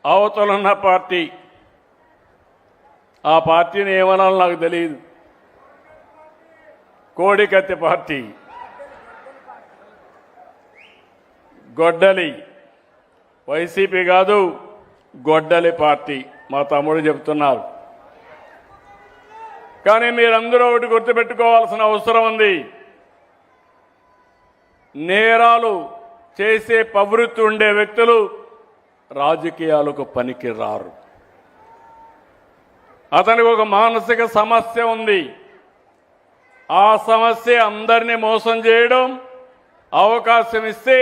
అవతలున్న party, ఆ పార్టీని ఏమనాలో నాకు తెలియదు, కోడికత్తి పార్టీ, గొడ్డలి, వైసీపీ కాదు గొడ్డలి పార్టీ మా తమ్ముడు చెబుతున్నారు. కానీ మీరందరూ ఒకటి గుర్తుపెట్టుకోవాల్సిన అవసరం ఉంది. నేరాలు చేసే ప్రవృత్తి ఉండే వ్యక్తులు రాజకీయాలకు పనికి రారు. అతనికి ఒక మానసిక సమస్య ఉంది. ఆ సమస్య అందరినీ మోసం చేయడం, అవకాశం ఇస్తే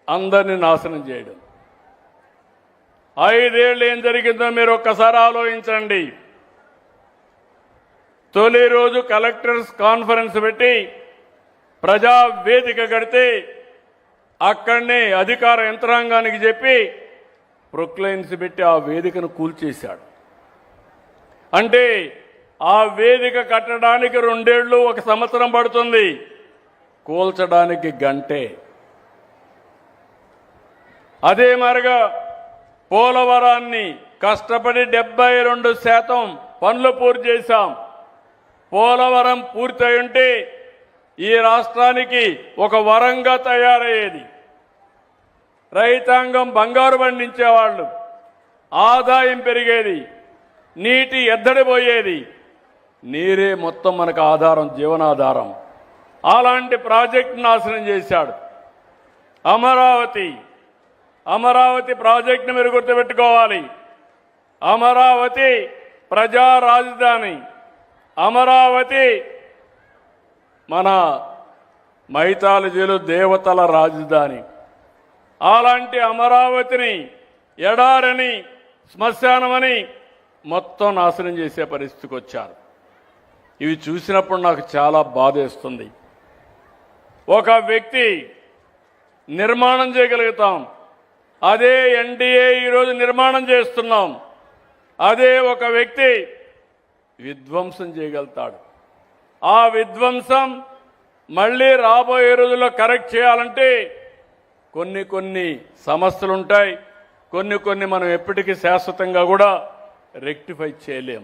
అందరినీ నాశనం చేయడం. 5 ఏళ్ళు ఏం జరిగిందో మీరు ఒక్కసారి ఆలోచించండి. తొలి రోజు కలెక్టర్స్ కాన్ఫరెన్స్ పెట్టి ప్రజా వేదిక కడితే అక్కడనే అధికార యంత్రాంగానికి చెప్పి ప్రొక్లైన్స్ పెట్టి ఆ వేదికను కూల్చేశాడు. అంటే ఆ వేదిక కట్టడానికి 2 ఏళ్ళు 1 సంవత్సరం పడుతుంది, కూల్చడానికి గంటే. అదే మరిగా పోలవరాన్ని కష్టపడి 72% పనులు పూర్తి చేశాం. పోలవరం పూర్తయి ఉంటే ఈ రాష్ట్రానికి ఒక వరంగా తయారయ్యేది. రైతాంగం బంగారు పండించేవాళ్ళు, ఆదాయం పెరిగేది, నీటి ఎద్దడిపోయేది. నీరే మొత్తం మనకు ఆధారం, జీవనాధారం. అలాంటి ప్రాజెక్టు నాశనం చేశాడు. అమరావతి ప్రాజెక్టును మీరు గుర్తుపెట్టుకోవాలి. అమరావతి ప్రజా రాజధాని, అమరావతి మన మైథాలజీలో దేవతల రాజధాని. అలాంటి అమరావతిని ఎడారని, శ్మశానమని మొత్తం నాశనం చేసే పరిస్థితికి వచ్చారు. ఇవి చూసినప్పుడు నాకు చాలా బాధేస్తుంది. ఒక వ్యక్తి నిర్మాణం చేయగలుగుతాం, అదే ఎన్డీఏ ఈరోజు నిర్మాణం చేస్తున్నాం. అదే ఒక వ్యక్తి విధ్వంసం చేయగలుగుతాడు. ఆ విధ్వంసం మళ్ళీ రాబోయే రోజుల్లో కరెక్ట్ చేయాలంటే కొన్ని సమస్యలు ఉంటాయి, కొన్ని మనం ఎప్పటికీ శాశ్వతంగా కూడా రెక్టిఫై చేయలేం.